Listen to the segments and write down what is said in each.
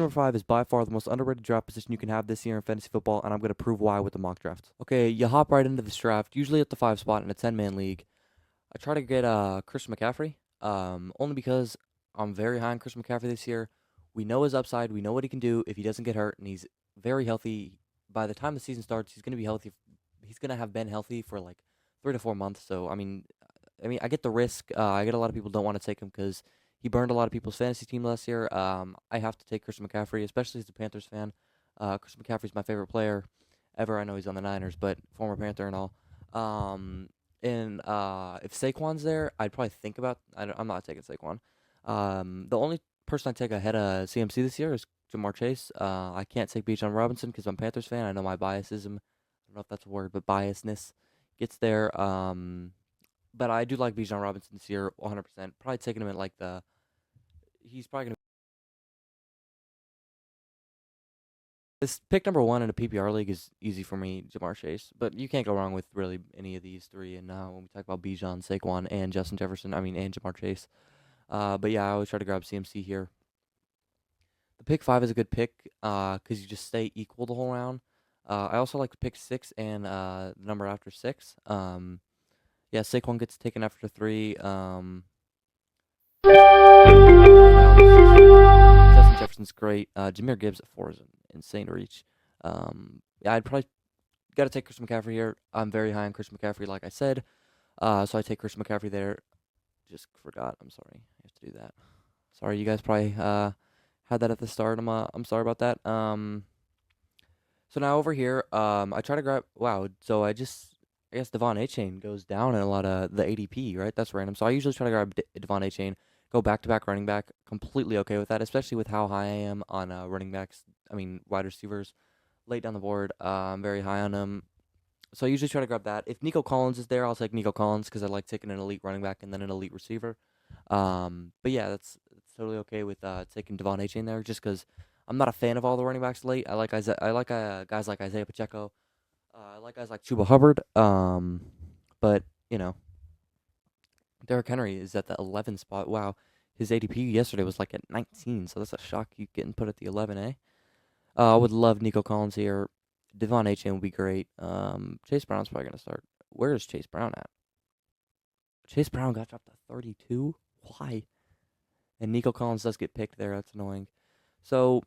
number 5 is by far the most underrated draft position you can have this year in fantasy football, and I'm going to prove why with the mock draft. Okay, you hop right into this draft, usually at the 5 spot in a 10-man league. I try to get Christian McCaffrey, only because I'm very high on Christian McCaffrey this year. We know his upside. We know what he can do if he doesn't get hurt, and he's very healthy. By the time the season starts, he's going to be healthy. He's going to have been healthy for like 3 to 4 months. So I mean, I get the risk. I get a lot of people don't want to take him because he burned a lot of people's fantasy team last year. I have to take Christian McCaffrey, especially as a Panthers fan. Christian McCaffrey's my favorite player ever. I know he's on the Niners, but former Panther and all. And if Saquon's there, I'd probably think about. I'm not taking Saquon. The only person I take ahead of CMC this year is Jamar Chase. I can't take Bijan Robinson because I'm a Panthers fan. I know my biasism. I don't know if that's a word, but biasness gets there. But I do like Bijan Robinson this year, 100%. Probably taking him at like the. He's probably gonna. This pick number 1 in a PPR league is easy for me, Jamar Chase. But you can't go wrong with really any of these three. And when we talk about Bijan, Saquon, and Justin Jefferson, and Jamar Chase. But yeah, I always try to grab CMC here. The pick 5 is a good pick because you just stay equal the whole round. I also like to pick 6 and the number after 6. Yeah, Saquon gets taken after 3. Justin Jefferson's great. Jahmyr Gibbs at 4 is an insane reach. Yeah, I'd probably got to take Christian McCaffrey here. I'm very high on Christian McCaffrey, like I said. So I take Christian McCaffrey there. Just forgot. I'm sorry. I have to do that. Sorry, you guys probably had that at the start. I'm sorry about that. So now over here, I try to grab. Wow. So I guess Devon Achane goes down in a lot of the ADP, right? That's random. So I usually try to grab Devon Achane, go back to back running back. Completely okay with that, especially with how high I am on running backs. I mean, wide receivers late down the board. I'm very high on them. So I usually try to grab that. If Nico Collins is there, I'll take Nico Collins because I like taking an elite running back and then an elite receiver. But yeah, that's totally okay with taking Devon Achane there, just because I'm not a fan of all the running backs late. I like guys like Isaiah Pacheco. I like guys like Chuba Hubbard. But you know, Derrick Henry is at the 11 spot. Wow, his ADP yesterday was like at 19, so that's a shock. You getting put at the 11, eh? I would love Nico Collins here. Devon Achane would be great. Chase Brown's probably gonna start. Where is Chase Brown at? Chase Brown got dropped to 32. Why? And Nico Collins does get picked there. That's annoying. So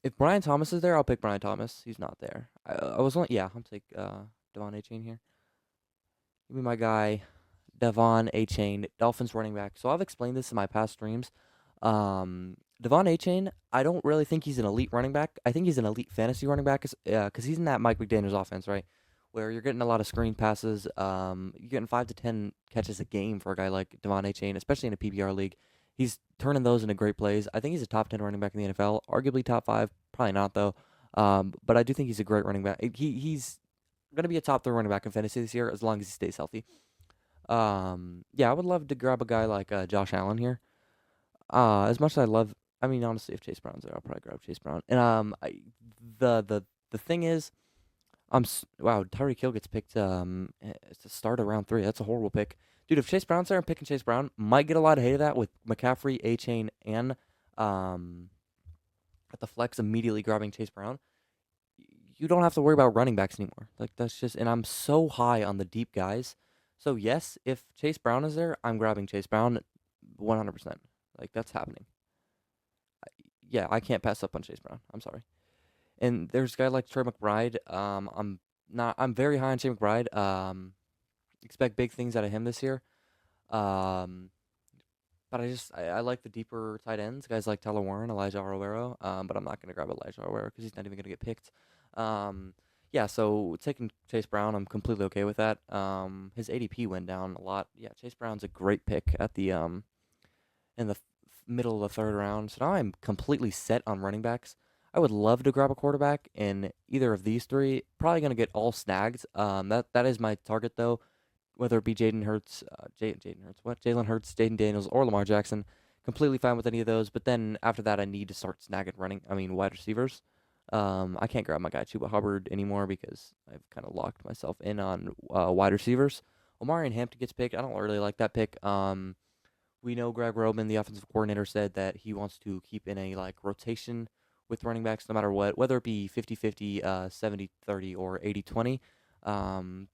if Brian Thomas is there, I'll pick Brian Thomas. He's not there. I was only I'll take Devon Achane here. Give me my guy, Devon Achane, Dolphins running back. So I've explained this in my past streams. Devon Achane, I don't really think he's an elite running back. I think he's an elite fantasy running back because he's in that Mike McDaniel's offense, right? Where you're getting a lot of screen passes. You're getting 5 to 10 catches a game for a guy like Devon Achane, especially in a PPR league. He's turning those into great plays. I think he's a top 10 running back in the NFL, arguably top 5, probably not though. But I do think he's a great running back. He's going to be a top 3 running back in fantasy this year as long as he stays healthy. Yeah, I would love to grab a guy like Josh Allen here. As much as I love, I mean, honestly, if Chase Brown's there, I'll probably grab Chase Brown. And the thing is, wow, Tyreek Hill gets picked to start around 3. That's a horrible pick. Dude, if Chase Brown's there, I'm picking Chase Brown. Might get a lot of hate of that with McCaffrey, Achane, and at the flex immediately grabbing Chase Brown. You don't have to worry about running backs anymore. Like that's just, and I'm so high on the deep guys. So yes, if Chase Brown is there, I'm grabbing Chase Brown 100%. Like that's happening. Yeah, I can't pass up on Chase Brown. I'm sorry. And there's a guy like Trey McBride. I'm very high on Trey McBride. Expect big things out of him this year. Um, but I like the deeper tight ends, guys like Tyler Warren, Elijah Aguero. But I'm not gonna grab Elijah Aguero because he's not even gonna get picked. Yeah, so taking Chase Brown, I'm completely okay with that. His ADP went down a lot. Yeah, Chase Brown's a great pick at the in the middle of the 3rd round. So now I'm completely set on running backs. I would love to grab a quarterback in either of these 3. Probably gonna get all snagged. That is my target though. Whether it be Jalen Hurts, Jaden Daniels, or Lamar Jackson, completely fine with any of those. But then after that, I need to start snagging wide receivers. I can't grab my guy Chuba Hubbard anymore because I've kind of locked myself in on wide receivers. Omarion Hampton gets picked. I don't really like that pick. We know Greg Roman, the offensive coordinator, said that he wants to keep in a rotation with running backs no matter what, whether it be 50-50, 70-30, or 80-20. Um,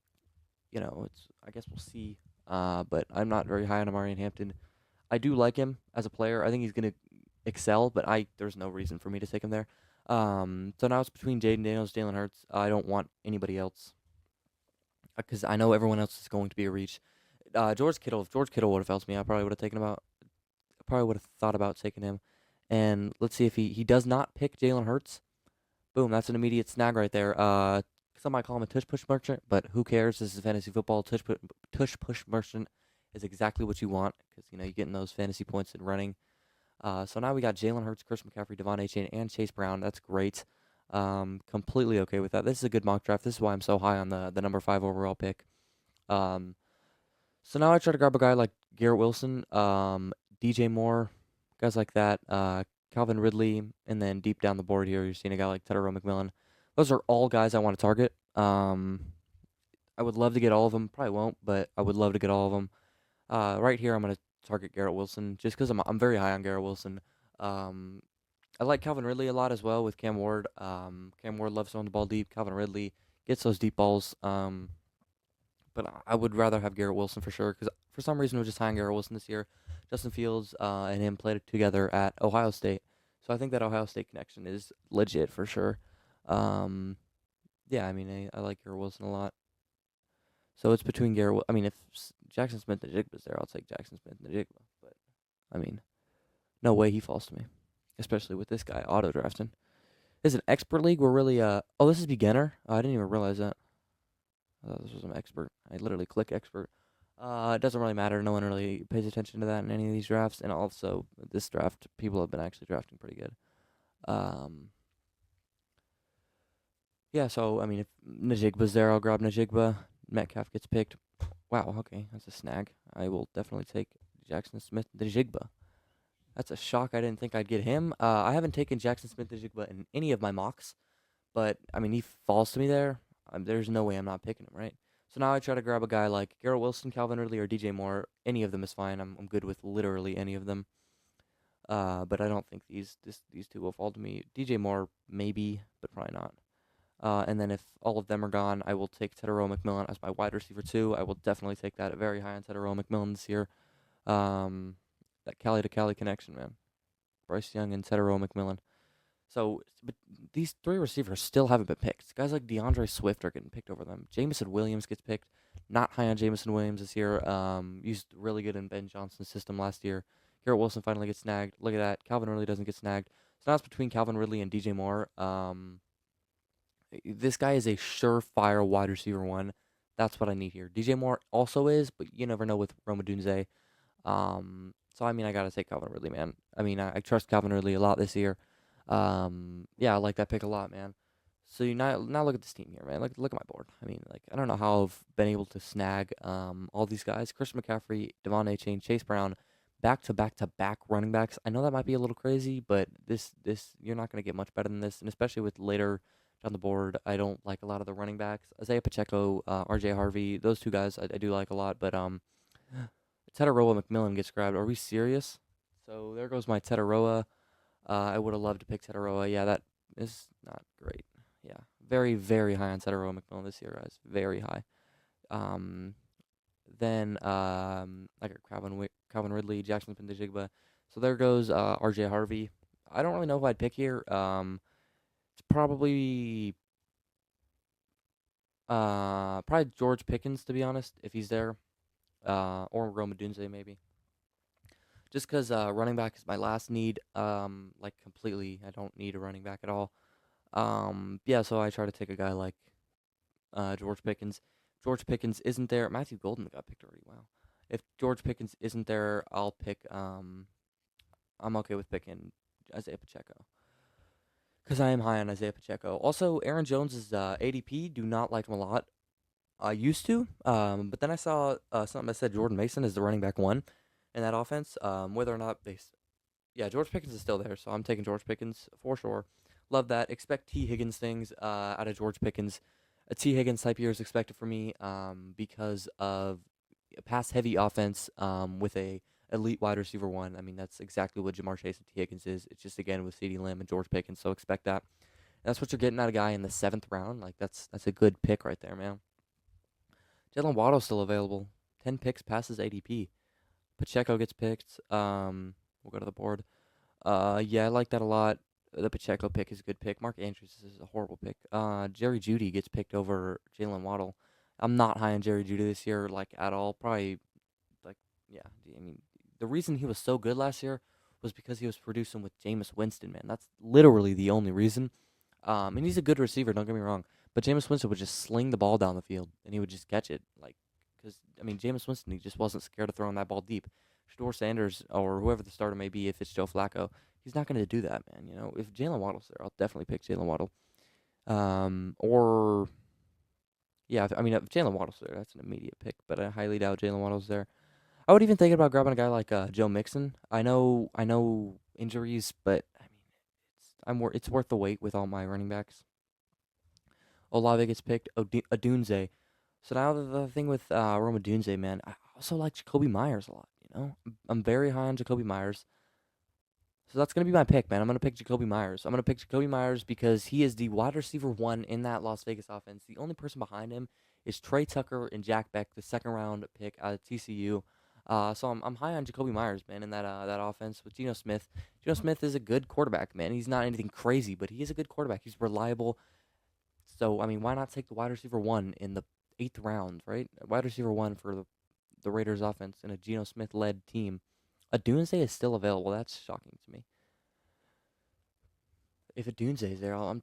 it's I guess we'll see. But I'm not very high on Amari and Hampton. I do like him as a player. I think he's gonna excel, but there's no reason for me to take him there. So now it's between Jaden Daniels, Jalen Hurts. I don't want anybody else because I know everyone else is going to be a reach. George Kittle. If George Kittle would have helped me, I probably would have taken about. I probably would have thought about taking him. And let's see if he does not pick Jalen Hurts. Boom, that's an immediate snag right there. Some might call him a tush push merchant, but who cares? This is fantasy football. Tush push merchant is exactly what you want because you're getting those fantasy points in running. So now we got Jalen Hurts, Chris McCaffrey, Devon Achane, and Chase Brown. That's great. Completely okay with that. This is a good mock draft. This is why I'm so high on the number 5 overall pick. Um, so now I try to grab a guy like Garrett Wilson, DJ Moore, guys like that, Calvin Ridley, and then deep down the board here, you're seeing a guy like Tedero McMillan. Those are all guys I want to target. I would love to get all of them. Probably won't, but I would love to get all of them. Right here, I'm going to target Garrett Wilson just because I'm very high on Garrett Wilson. Um, I like Calvin Ridley a lot as well with Cam Ward. Cam Ward loves throwing the ball deep. Calvin Ridley gets those deep balls. But I would rather have Garrett Wilson for sure because for some reason we're just high on Garrett Wilson this year. Justin Fields and him played together at Ohio State, so I think that Ohio State connection is legit for sure. Um, yeah, I mean I like Garrett Wilson a lot. So it's between I mean, if Jackson Smith and Jigba's there, I'll take Jackson Smith and Jigba. But I mean, no way he falls to me, especially with this guy auto drafting. This is an expert league. We're really oh, this is beginner. I didn't even realize that. I thought this was an expert. I literally click expert. It doesn't really matter. No one really pays attention to that in any of these drafts. And also, this draft, people have been actually drafting pretty good. Um, yeah, so, I mean, if Najigba's there, I'll grab Najigba. Metcalf gets picked. Wow, okay, that's a snag. I will definitely take Jackson Smith Najigba. That's a shock. I didn't think I'd get him. I haven't taken Jackson Smith Najigba in any of my mocks. But, I mean, he falls to me there. There's no way I'm not picking him, right? So now I try to grab a guy like Garrett Wilson, Calvin Ridley, or DJ Moore. Any of them is fine. I'm good with literally any of them. But I don't think these two will fall to me. DJ Moore maybe, but probably not. And then if all of them are gone, I will take Tedero McMillan as my wide receiver too. I will definitely take that very high on Tedero McMillan this year. That Cali to Cali connection, man. Bryce Young and Tedero McMillan. So, but these 3 receivers still haven't been picked. Guys like DeAndre Swift are getting picked over them. Jameson Williams gets picked. Not high on Jameson Williams this year. Used really good in Ben Johnson's system last year. Garrett Wilson finally gets snagged. Look at that. Calvin Ridley doesn't get snagged. So now it's between Calvin Ridley and DJ Moore. This guy is a surefire wide receiver 1. That's what I need here. DJ Moore also is, but you never know with Roma Dunze. So, I mean, I got to take Calvin Ridley, man. I mean, I trust Calvin Ridley a lot this year. Yeah, I like that pick a lot, man. So you now look at this team here, man. Look at my board. I mean, like I don't know how I've been able to snag all these guys: Christian McCaffrey, Devon Achane, Chase Brown, back to back to back running backs. I know that might be a little crazy, but this you're not gonna get much better than this, and especially with later down the board, I don't like a lot of the running backs. Isaiah Pacheco, R.J. Harvey, those 2 guys I do like a lot, but Tedoroa McMillan gets grabbed. Are we serious? So there goes my Tedoroa. I would have loved to pick Tedoroa. Yeah, that is not great. Yeah, very, very high on Tedoroa McMillan this year, guys. Very high. Um, then I got Calvin Ridley, Jackson Smith-Njigba. So there goes R.J. Harvey. I don't really know who I'd pick here. It's probably George Pickens, to be honest, if he's there. Or Roma Dunze, maybe. Just because running back is my last need, like completely. I don't need a running back at all. Yeah, so I try to take a guy like George Pickens. George Pickens isn't there. Matthew Golden got picked already. Wow. If George Pickens isn't there, I'll pick. I'm okay with picking Isaiah Pacheco because I am high on Isaiah Pacheco. Also, Aaron Jones' ADP. Do not like him a lot. I used to, but then I saw something that said Jordan Mason is the running back 1 in that offense. Whether or not yeah, George Pickens is still there, so I'm taking George Pickens for sure. Love that. Expect T. Higgins things out of George Pickens. A T. Higgins type year is expected for me because of a pass heavy offense with a elite wide receiver one. I mean, that's exactly what Jamar Chase and T. Higgins is. It's just, again, with CeeDee Lamb and George Pickens, so expect that. That's what you're getting out of a guy in the 7th round. Like, that's a good pick right there, man. Jalen Waddle's still available. 10 picks passes ADP. Pacheco gets picked. We'll go to the board. Yeah, I like that a lot. The Pacheco pick is a good pick. Mark Andrews is a horrible pick. Jerry Jeudy gets picked over Jalen Waddle. I'm not high on Jerry Jeudy this year, like, at all. Probably, like, yeah. I mean, the reason he was so good last year was because he was producing with Jameis Winston, man. That's literally the only reason. And he's a good receiver, don't get me wrong. But Jameis Winston would just sling the ball down the field, and he would just catch it. Like, because, I mean, Jameis Winston, he just wasn't scared of throwing that ball deep. Shador Sanders, or whoever the starter may be, if it's Joe Flacco, he's not going to do that, man. You know, if Jalen Waddle's there, I'll definitely pick Jalen Waddle. Or, yeah, I mean, if Jalen Waddle's there, that's an immediate pick, but I highly doubt Jalen Waddle's there. I would even think about grabbing a guy like Joe Mixon. I know injuries, but I mean, it's worth the wait with all my running backs. Olave gets picked. Odunze. So now the thing with Rome Odunze, man, I also like Jacoby Myers a lot. You know, I'm very high on Jacoby Myers. So that's gonna be my pick, man. I'm gonna pick Jacoby Myers. I'm gonna pick Jacoby Myers because he is the wide receiver one in that Las Vegas offense. The only person behind him is Trey Tucker and Jack Beck, the 2nd round pick out of TCU. So I'm high on Jacoby Myers, man, in that offense with Geno Smith. Geno Smith is a good quarterback, man. He's not anything crazy, but he is a good quarterback. He's reliable. So I mean, why not take the wide receiver one in the 8th round, right? Wide receiver one for the Raiders offense in a Geno Smith led team. A Dunze is still available. That's shocking to me. If a Dunze is there, I don't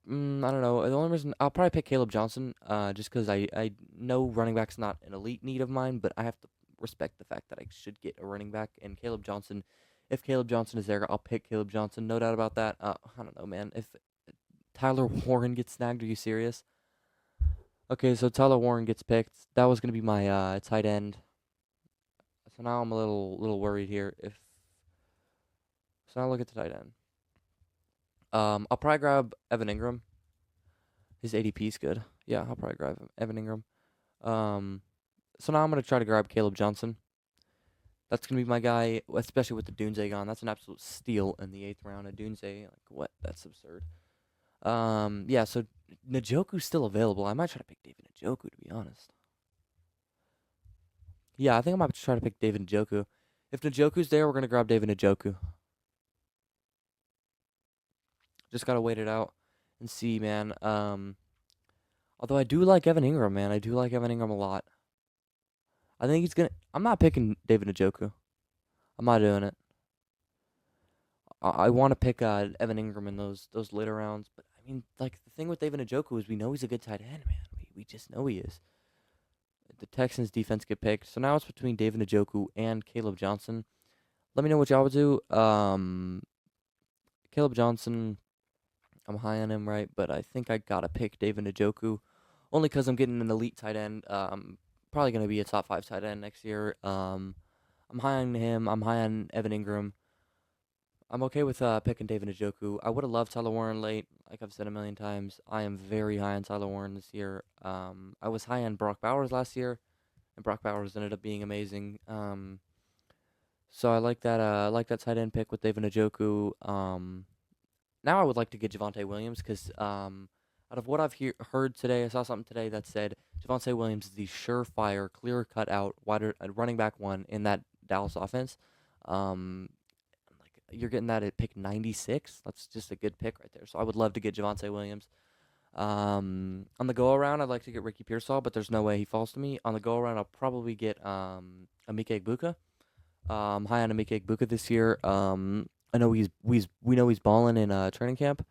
know. The only reason I'll probably pick Caleb Johnson, just because I know running back's not an elite need of mine, but I have to respect the fact that I should get a running back. And Caleb Johnson, if Caleb Johnson is there, I'll pick Caleb Johnson. No doubt about that. I don't know, man. If Tyler Warren gets snagged, are you serious? Okay, so Tyler Warren gets picked. That was gonna be my tight end. So now I'm a little worried here. If so, now look at the tight end. I'll probably grab Evan Ingram. His ADP is good. Yeah, I'll probably grab Evan Ingram. Um, so now I'm gonna try to grab Caleb Johnson. That's gonna be my guy, especially with the Dunze gone. That's an absolute steal in the 8th round. A Dunze, like what? That's absurd. Yeah. So Njoku's still available. I might try to pick David Njoku, to be honest. Yeah, I think I might try to pick David Njoku. If Njoku's there, we're gonna grab David Njoku. Just gotta wait it out and see, man. Although I do like Evan Ingram, man. I do like Evan Ingram a lot. I think he's gonna. I'm not picking David Njoku. I'm not doing it. I want to pick Evan Ingram in those later rounds, but I mean, like the thing with David Njoku is we know he's a good tight end, man. We just know he is. The Texans defense get picked, so now it's between David Njoku and Caleb Johnson. Let me know what y'all would do. Caleb Johnson, I'm high on him, right? But I think I gotta pick David Njoku, only because I'm getting an elite tight end. Probably gonna be a top 5 tight end next year. I'm high on him. I'm high on Evan Ingram. I'm okay with picking David Njoku. I would have loved Tyler Warren late, like I've said a million times. I am very high on Tyler Warren this year. I was high on Brock Bowers last year, and Brock Bowers ended up being amazing. So I like that. I like that tight end pick with David Njoku. Now I would like to get Javonte Williams because out of what I've heard today, I saw something today that said Javonte Williams is the surefire, clear cut out running back one in that Dallas offense. Like you're getting that at pick 96. That's just a good pick right there. So I would love to get Javonte Williams. On the go around, I'd like to get Ricky Pearsall, but there's no way he falls to me. On the go around, I'll probably get Emeka Egbuka. High on Emeka Egbuka this year. I know we know he's balling in training camp.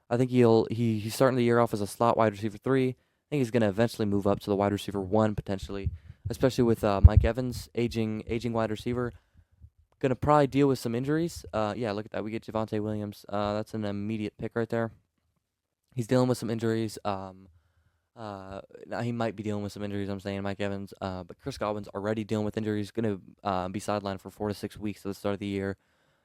I think he's starting the year off as a slot wide receiver 3. I think he's gonna eventually move up to the wide receiver 1 potentially, especially with Mike Evans aging wide receiver. Gonna probably deal with some injuries. Yeah, look at that. We get Javonte Williams. That's an immediate pick right there. He's dealing with some injuries. Now he might be dealing with some injuries. I'm saying Mike Evans. But Chris Godwin's already dealing with injuries. Gonna be sidelined for 4 to 6 weeks at the start of the year.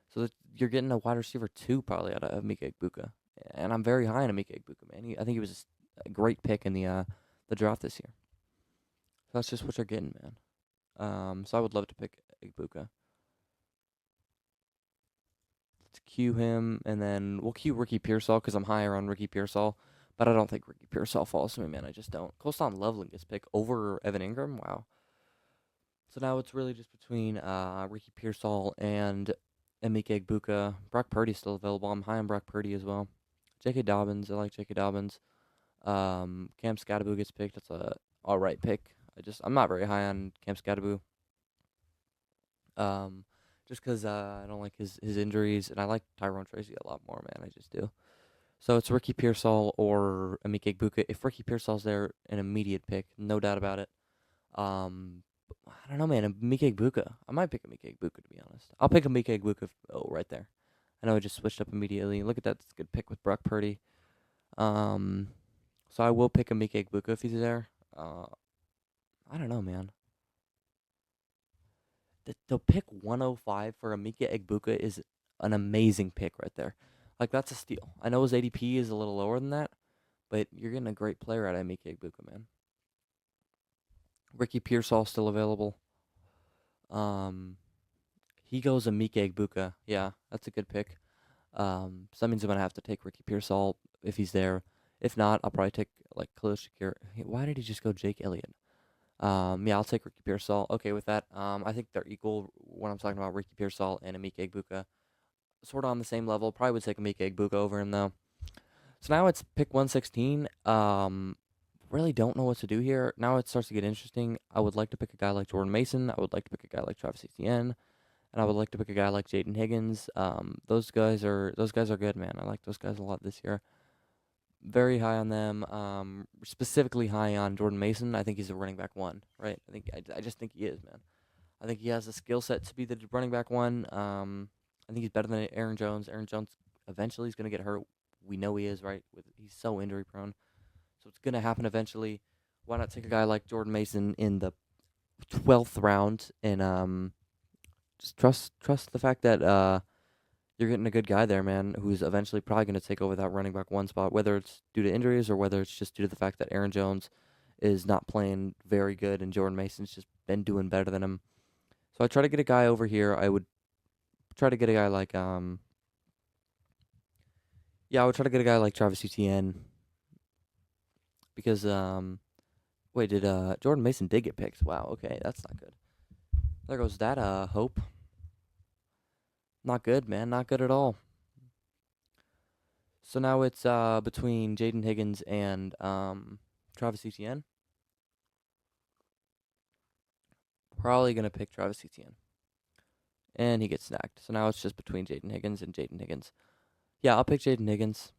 So you're getting a wide receiver 2 probably out of Emeka Egbuka, and I'm very high on Emeka Egbuka, man. I think he was a great pick in the draft this year. So that's just what you're getting, man. So I would love to pick Egbuka. queue him, and then we'll queue Ricky Pearsall because I'm higher on Ricky Pearsall. But I don't think Ricky Pearsall falls to me, man. I just don't. Colston Loveland gets picked over Evan Ingram. Wow. So now it's really just between Ricky Pearsall and Emeka Egbuka. Brock Purdy's still available. I'm high on Brock Purdy as well. J.K. Dobbins. I like J.K. Dobbins. Cam Scatterbo gets picked. That's a all right pick. I'm not very high on Cam Scatterbo. Just because I don't like his injuries, and I like Tyrone Tracy a lot more, man. I just do. So it's Ricky Pearsall or Emeka Egbuka. If Ricky Pearsall's there, an immediate pick, no doubt about it. Um, I don't know, man. Emeka Egbuka. I might pick Emeka Egbuka, to be honest. I'll pick Emeka Egbuka. Oh, right there. I know I just switched up immediately. Look at that. That's a good pick with Brock Purdy. Um, so I will pick Emeka Egbuka if he's there. I don't know, man. The pick 105 for Emeka Egbuka is an amazing pick right there. Like, that's a steal. I know his ADP is a little lower than that, but you're getting a great player out of Emeka Egbuka, man. Ricky Pearsall still available. He goes Emeka Egbuka. Yeah, that's a good pick. So that means I'm gonna have to take Ricky Pearsall if he's there. If not, I'll probably take like Khalil Shakir. Why did he just go Jake Elliott? Yeah, I'll take Ricky Pearsall. Okay, with that, I think they're equal when I'm talking about Ricky Pearsall and Emeka Egbuka. Sort of on the same level. Probably would take Emeka Egbuka over him though. So now it's pick 116. Really don't know what to do here. Now it starts to get interesting. I would like to pick a guy like Jordan Mason. I would like to pick a guy like Travis Etienne, and I would like to pick a guy like Jaden Higgins. Those guys are good, man. I like those guys a lot this year. Very high on them. Specifically high on Jordan Mason. I think he's a running back one, right? I just think he is, man. I think he has the skill set to be the running back one. I think he's better than Aaron Jones. Aaron Jones eventually is going to get hurt. We know he is, right? He's so injury prone. So it's going to happen eventually. Why not take a guy like Jordan Mason in the 12th round and just trust the fact that you're getting a good guy there, man, who's eventually probably going to take over that running back one spot, whether it's due to injuries or whether it's just due to the fact that Aaron Jones is not playing very good and Jordan Mason's just been doing better than him. So I try to get a guy over here. I would try to get a guy like I would try to get a guy like Travis Etienne because wait, did Jordan Mason did get picked? Wow, okay, that's not good. There goes that hope. Not good, man. Not good at all. So now it's between Jaden Higgins and Travis Etienne. Probably gonna pick Travis Etienne, and he gets snagged. So now it's just between Jaden Higgins and Jaden Higgins. Yeah, I'll pick Jaden Higgins.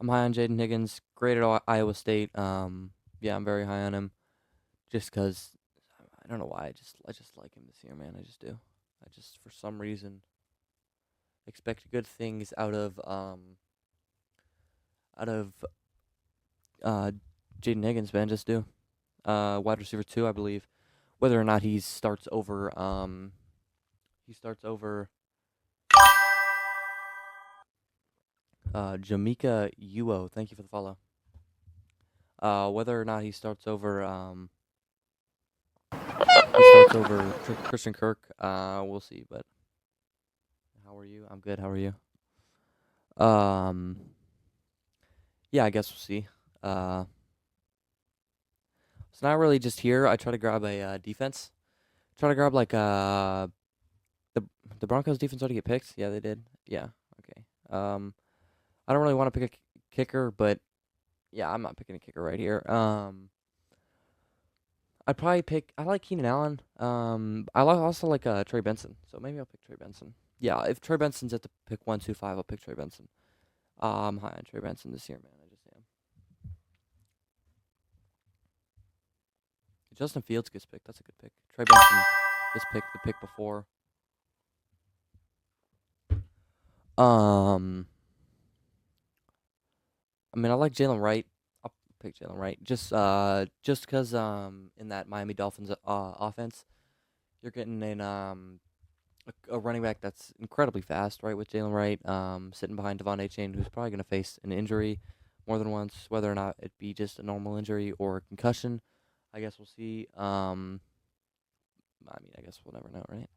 I'm high on Jaden Higgins. Great at Iowa State. Yeah, I'm very high on him. Just cause I don't know why. I just like him this year, man. I just do. I just for some reason expect good things out of uh Jaden Higgins, man. Just do. Wide receiver 2, I believe. Whether or not he starts over Jamaica Uo. Thank you for the follow. Whether or not he starts over Christian Kirk, we'll see. But how are you? I'm good. How are you? Um, yeah, I guess we'll see. It's not really just here. I try to grab a defense. Try to grab like the the Broncos defense already get picked. Yeah, they did. Yeah. Okay. I don't really want to pick a kicker, but yeah, I'm not picking a kicker right here. I'd probably pick. I like Keenan Allen. Also like Trey Benson. So maybe I'll pick Trey Benson. Yeah, if Trey Benson's at the pick 125, I'll pick Trey Benson. I'm high on Trey Benson this year, man. I just am. Justin Fields gets picked. That's a good pick. Trey Benson gets picked the pick before. I mean, I like Jalen Wright. I'll pick Jalen Wright just because in that Miami Dolphins offense, you're getting a running back that's incredibly fast, right? With Jalen Wright sitting behind Devon Chain, who's probably gonna face an injury more than once, whether or not it be just a normal injury or a concussion. I guess we'll see. I mean, I guess we'll never know, right?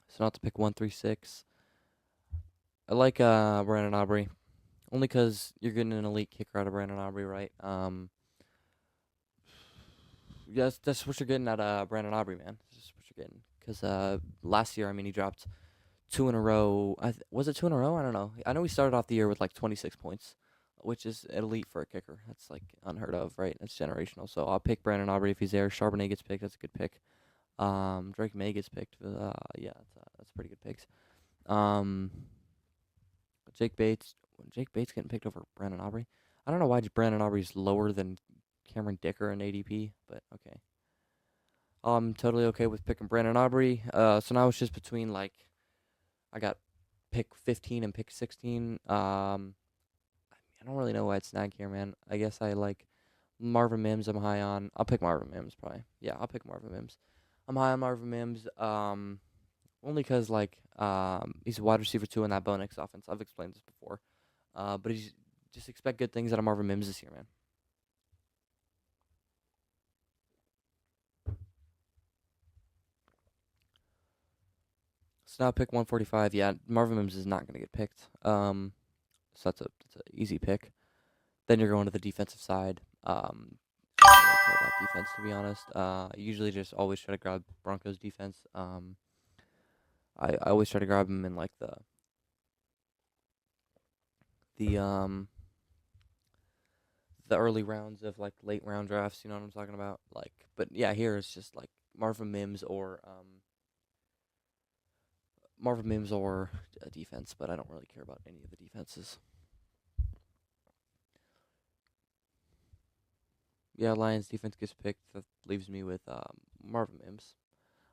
So not to pick 136. I like Brandon Aubrey only because you're getting an elite kicker out of Brandon Aubrey, right? Yeah, that's what you're getting at Brandon Aubrey, man. That's what you're getting. Because last year, I mean, he dropped two in a row. Was it two in a row? I don't know. I know he started off the year with like 26 points, which is elite for a kicker. That's like unheard of, right? That's generational. So I'll pick Brandon Aubrey if he's there. Charbonnet gets picked. That's a good pick. Drake May gets picked. Yeah, that's pretty good picks. Um, Jake Bates. Jake Bates getting picked over Brandon Aubrey. I don't know why Brandon Aubrey's lower than Cameron Dicker in ADP, but okay. I'm totally okay with picking Brandon Aubrey. So now it's just between like I got pick 15 and pick 16. I don't really know why it's snag here, man. I guess I like Marvin Mims. I'm high on. I'll pick Marvin Mims probably. Yeah, I'll pick Marvin Mims. I'm high on Marvin Mims. Only because like he's a wide receiver too in that Bo Nix offense. I've explained this before. But he's just expect good things out of Marvin Mims this year, man. So now pick 145. Yeah, Marvin Mims is not gonna get picked. So that's a easy pick. Then you're going to the defensive side. I don't really care about defense to be honest. Usually just always try to grab Broncos defense. I always try to grab them in like the the early rounds of like late round drafts. You know what I'm talking about? Like, but yeah, here it's just like Marvin Mims or defense. But I don't really care about any of the defenses. Yeah, Lions defense gets picked. That leaves me with Marvin Mims.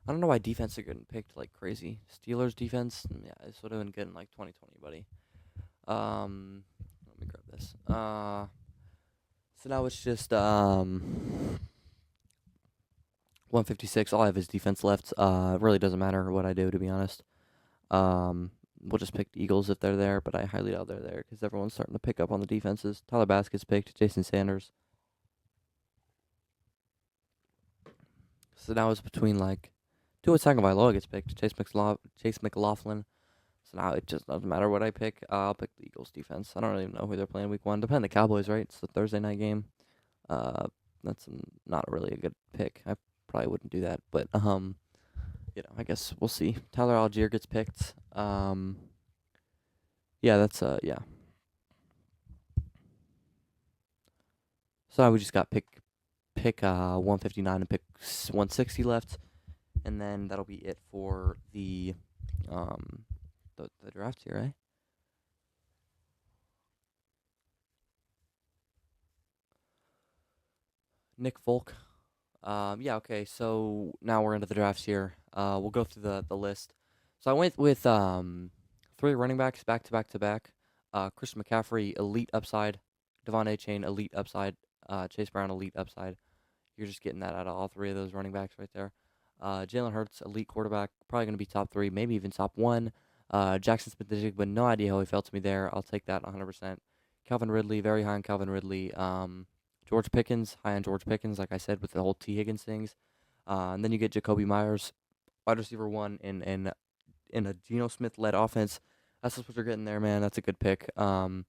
I don't know why defense are getting picked like crazy. Steelers defense, yeah, this would have been good in like 2020, buddy. Let me grab this. So now it's just 156. All I have is defense left. It really doesn't matter what I do, to be honest. We'll just pick the Eagles if they're there, but I highly doubt they're there because everyone's starting to pick up on the defenses. Tyler Baskett's picked. Jason Sanders. So now it's between like Tua Tagovailoa gets picked. Chase McLaughlin. So now it just doesn't matter what I pick. I'll pick the Eagles defense. I don't really know who they're playing week one. Depend on the Cowboys, right? It's the Thursday night game. Uh, that's not really a good pick. I probably wouldn't do that, but I guess we'll see. Tyler Algier gets picked. Yeah, that's yeah. So now we just got pick 159 and pick 160 left, and then that'll be it for um the draft here, right? Nick Folk. Yeah, okay. So now we're into the drafts here. We'll go through the list. So I went with three running backs back to back to back. Christian McCaffrey, elite upside. Devon A. Chain, elite upside. Chase Brown, elite upside. You're just getting that out of all three of those running backs right there. Jalen Hurts, elite quarterback, probably going to be top three, maybe even top one. Jackson Smith, but no idea how he felt to me there. I'll take that 100%. Calvin Ridley, very high on Calvin Ridley. George Pickens, high on George Pickens, like I said, with the whole T. Higgins things. And then you get Jacoby Myers, wide receiver one in a Geno Smith led offense. That's just what you're getting there, man. That's a good pick. And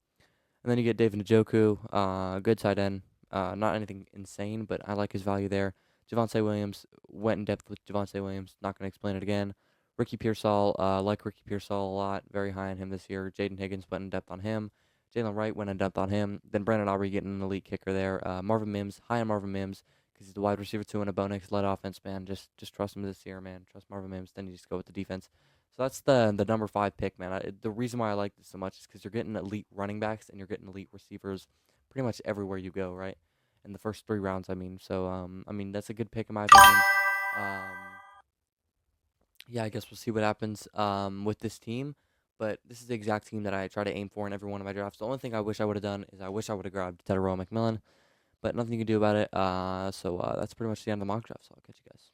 then you get David Njoku, good tight end. Not anything insane, but I like his value there. Javonte Williams, went in depth with Javonte Williams. Not going to explain it again. Ricky Pearsall, like Ricky Pearsall a lot. Very high on him this year. Jaden Higgins went in depth on him. Jalen Wright went in depth on him. Then Brandon Aubrey getting an elite kicker there. Marvin Mims, high on Marvin Mims because he's the wide receiver two in a Bo Nix led offense, man. Just trust him this year, man. Trust Marvin Mims. Then you just go with the defense. So that's the number five pick, man. The reason why I like this so much is because you're getting elite running backs and you're getting elite receivers pretty much everywhere you go, right? In the first three rounds, I mean. So, I mean, that's a good pick in my opinion. Um, yeah, I guess we'll see what happens with this team. But this is the exact team that I try to aim for in every one of my drafts. The only thing I wish I would have done is I wish I would have grabbed Tedero McMillan, but nothing you can do about it. So that's pretty much the end of the mock draft. So I'll catch you guys.